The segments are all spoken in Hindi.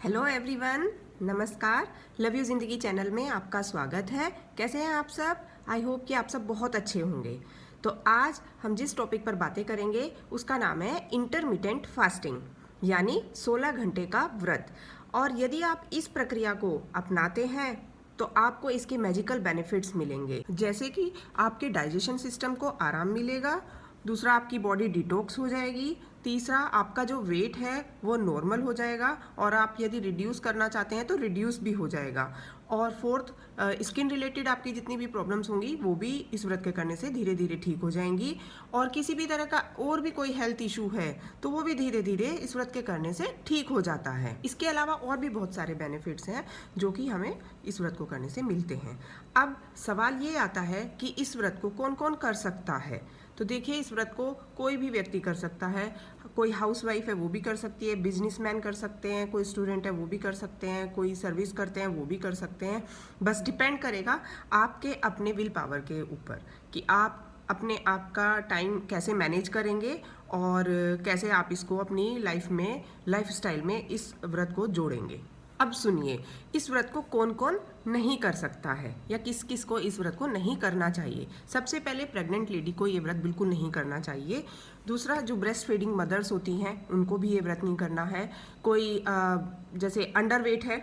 हेलो एवरीवन, नमस्कार। लव यू ज़िंदगी चैनल में आपका स्वागत है। कैसे हैं आप सब? आई होप कि आप सब बहुत अच्छे होंगे। तो आज हम जिस टॉपिक पर बातें करेंगे उसका नाम है इंटरमिटेंट फास्टिंग, यानी 16 घंटे का व्रत। और यदि आप इस प्रक्रिया को अपनाते हैं तो आपको इसके मैजिकल बेनिफिट्स मिलेंगे, जैसे कि आपके डाइजेशन सिस्टम को आराम मिलेगा, दूसरा आपकी बॉडी डिटॉक्स हो जाएगी, तीसरा आपका जो वेट है वो नॉर्मल हो जाएगा और आप यदि रिड्यूस करना चाहते हैं तो रिड्यूस भी हो जाएगा, और फोर्थ स्किन रिलेटेड आपकी जितनी भी प्रॉब्लम्स होंगी वो भी इस व्रत के करने से धीरे धीरे ठीक हो जाएंगी, और किसी भी तरह का और भी कोई हेल्थ इशू है तो वो भी धीरे धीरे इस व्रत के करने से ठीक हो जाता है। इसके अलावा और भी बहुत सारे बेनिफिट्स हैं जो कि हमें इस व्रत को करने से मिलते हैं। अब सवाल ये आता है कि इस व्रत को कौन कौन कर सकता है। तो देखिए, इस व्रत को कोई भी व्यक्ति कर सकता है। कोई हाउसवाइफ है वो भी कर सकती है, बिजनेसमैन कर सकते हैं, कोई स्टूडेंट है वो भी कर सकते हैं, कोई सर्विस करते हैं वो भी कर सकते हैं। बस डिपेंड करेगा आपके अपने विल पावर के ऊपर कि आप अपने आप का टाइम कैसे मैनेज करेंगे और कैसे आप इसको अपनी लाइफ स्टाइल में इस व्रत को जोड़ेंगे। अब सुनिए, इस व्रत को कौन कौन नहीं कर सकता है या किस किस को इस व्रत को नहीं करना चाहिए। सबसे पहले प्रेग्नेंट लेडी को ये व्रत बिल्कुल नहीं करना चाहिए। दूसरा, जो ब्रेस्ट फीडिंग मदर्स होती हैं उनको भी ये व्रत नहीं करना है। कोई जैसे अंडरवेट है,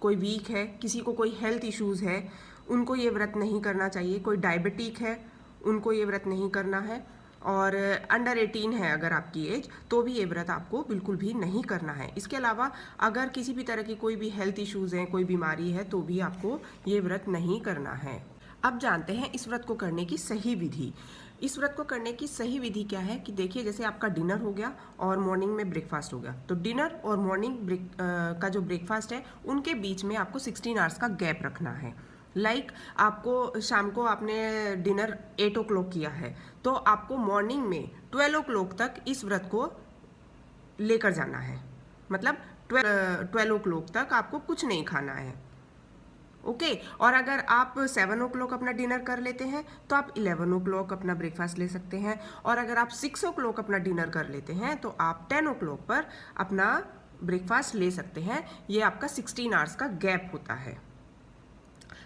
कोई वीक है, किसी को कोई हेल्थ इश्यूज़ है, उनको ये व्रत नहीं करना चाहिए। कोई डायबिटिक है, उनको ये व्रत नहीं करना है। और अंडर 18 है अगर आपकी एज, तो भी ये व्रत आपको बिल्कुल भी नहीं करना है। इसके अलावा अगर किसी भी तरह की कोई भी हेल्थ इश्यूज़ हैं, कोई बीमारी है, तो भी आपको ये व्रत नहीं करना है। अब जानते हैं इस व्रत को करने की सही विधि। इस व्रत को करने की सही विधि क्या है कि देखिए, जैसे आपका डिनर हो गया और मॉर्निंग में ब्रेकफास्ट हो गया, तो डिनर और मॉर्निंग का जो ब्रेकफास्ट है उनके बीच में आपको 16 आवर्स का गैप रखना है। आपको शाम को आपने डिनर 8 o'clock किया है तो आपको मॉर्निंग में 12 o'clock तक इस व्रत को लेकर जाना है। मतलब 12 o'clock तक आपको कुछ नहीं खाना है। ओके। और अगर आप 7 o'clock अपना डिनर कर लेते हैं तो आप 11 o'clock अपना ब्रेकफास्ट ले सकते हैं, और अगर आप 6 o'clock अपना डिनर कर लेते हैं तो आप 10 o'clock पर अपना ब्रेकफास्ट ले सकते हैं। ये आपका 16 आवर्स का गैप होता है।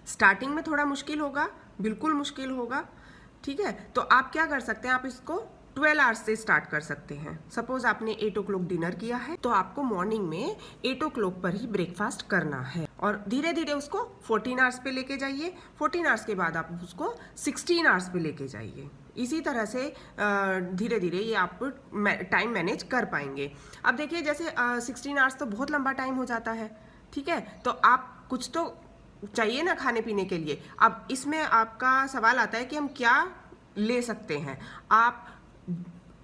स्टार्टिंग में थोड़ा मुश्किल होगा, बिल्कुल मुश्किल होगा, ठीक है। तो आप क्या कर सकते हैं, आप इसको 12 आवर्स से स्टार्ट कर सकते हैं। सपोज आपने 8 o'clock डिनर किया है तो आपको मॉर्निंग में 8 o'clock पर ही ब्रेकफास्ट करना है, और धीरे धीरे उसको 14 आवर्स पे लेके जाइए। 14 आवर्स के बाद आप उसको 16 आवर्स पे लेके जाइए। इसी तरह से धीरे धीरे ये आप टाइम मैनेज कर पाएंगे। अब देखिए, जैसे 16 आवर्स तो बहुत लंबा टाइम हो जाता है, ठीक है। तो आप कुछ तो चाहिए ना खाने पीने के लिए। अब इसमें आपका सवाल आता है कि हम क्या ले सकते हैं। आप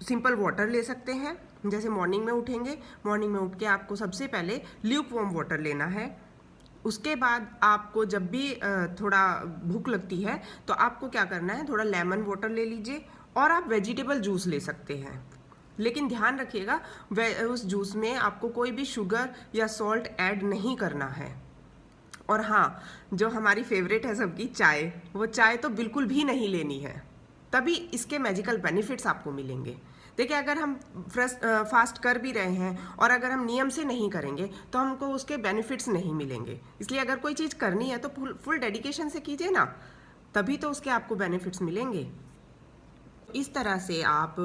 सिंपल वाटर ले सकते हैं। जैसे मॉर्निंग में उठेंगे, मॉर्निंग में उठ के आपको सबसे पहले ल्यूक वार्म वाटर लेना है। उसके बाद आपको जब भी थोड़ा भूख लगती है तो आपको क्या करना है, थोड़ा लेमन वाटर ले लीजिए, और आप वेजिटेबल जूस ले सकते हैं। लेकिन ध्यान रखिएगा, उस जूस में आपको कोई भी शुगर या सॉल्ट ऐड नहीं करना है। और हाँ, जो हमारी फेवरेट है सबकी चाय, वो चाय तो बिल्कुल भी नहीं लेनी है, तभी इसके मैजिकल बेनिफिट्स आपको मिलेंगे। देखिए, अगर हम फास्ट कर भी रहे हैं और अगर हम नियम से नहीं करेंगे तो हमको उसके बेनिफिट्स नहीं मिलेंगे। इसलिए अगर कोई चीज़ करनी है तो फुल डेडिकेशन से कीजिए ना, तभी तो उसके आपको बेनिफिट्स मिलेंगे। इस तरह से आप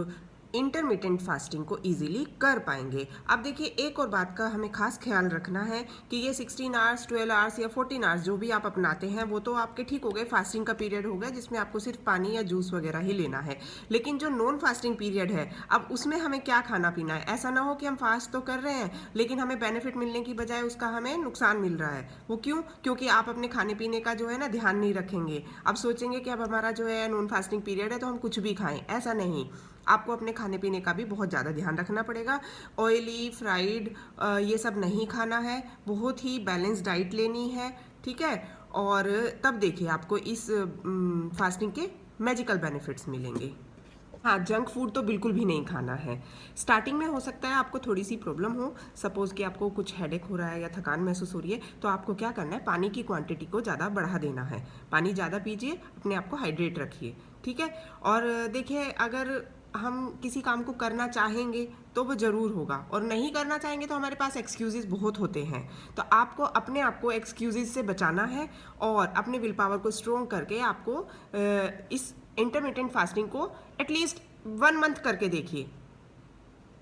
इंटरमिटेंट फास्टिंग को इजीली कर पाएंगे। अब देखिए, एक और बात का हमें खास ख्याल रखना है कि ये 16 आवर्स, 12 आवर्स या 14 आवर्स जो भी आप अपनाते हैं वो तो आपके ठीक हो गए, फास्टिंग का पीरियड हो गया जिसमें आपको सिर्फ पानी या जूस वगैरह ही लेना है। लेकिन जो नॉन फास्टिंग पीरियड है, अब उसमें हमें क्या खाना पीना है। ऐसा ना हो कि हम फास्ट तो कर रहे हैं लेकिन हमें बेनिफिट मिलने की बजाय उसका हमें नुकसान मिल रहा है। वो क्यों? क्योंकि आप अपने खाने पीने का जो है ना ध्यान नहीं रखेंगे। अब सोचेंगे कि अब हमारा जो है नॉन फास्टिंग पीरियड है तो हम कुछ भी खाएं। ऐसा नहीं, आपको अपने खाने पीने का भी बहुत ज़्यादा ध्यान रखना पड़ेगा। ऑयली, फ्राइड ये सब नहीं खाना है, बहुत ही बैलेंस डाइट लेनी है, ठीक है। और तब देखिए आपको इस फास्टिंग के मैजिकल बेनिफिट्स मिलेंगे। हाँ, जंक फूड तो बिल्कुल भी नहीं खाना है। स्टार्टिंग में हो सकता है आपको थोड़ी सी प्रॉब्लम हो, सपोज़ कि आपको कुछ हेडेक हो रहा है या थकान महसूस हो रही है, तो आपको क्या करना है, पानी की क्वांटिटी को ज़्यादा बढ़ा देना है। पानी ज़्यादा पीजिए, अपने आप को हाइड्रेट रखिए, ठीक है। और देखिए, अगर हम किसी काम को करना चाहेंगे तो वो ज़रूर होगा, और नहीं करना चाहेंगे तो हमारे पास एक्सक्यूज़ेस बहुत होते हैं। तो आपको अपने आप को एक्सक्यूज़ेस से बचाना है और अपने विल पावर को स्ट्रॉन्ग करके आपको इस इंटरमिटेंट फास्टिंग को एटलीस्ट 1 मंथ करके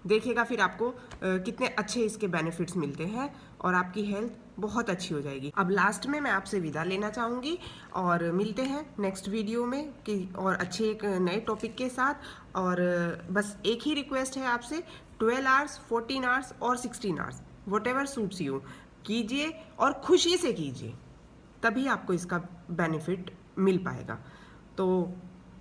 देखिएगा फिर आपको कितने अच्छे इसके बेनिफिट्स मिलते हैं और आपकी हेल्थ बहुत अच्छी हो जाएगी। अब लास्ट में मैं आपसे विदा लेना चाहूँगी और मिलते हैं नेक्स्ट वीडियो में कि और अच्छे एक नए टॉपिक के साथ। और बस एक ही रिक्वेस्ट है आपसे, 12 आवर्स, 14 आवर्स और 16 hours, what ever suits you, कीजिए और खुशी से कीजिए, तभी आपको इसका बेनिफिट मिल पाएगा। तो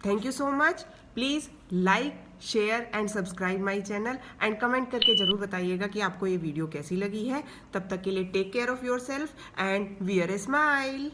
thank you so much. Please like, share and subscribe my channel and comment करके ज़रूर बताइएगा कि आपको ये वीडियो कैसी लगी है। तब तक के लिए take care of yourself and wear a smile.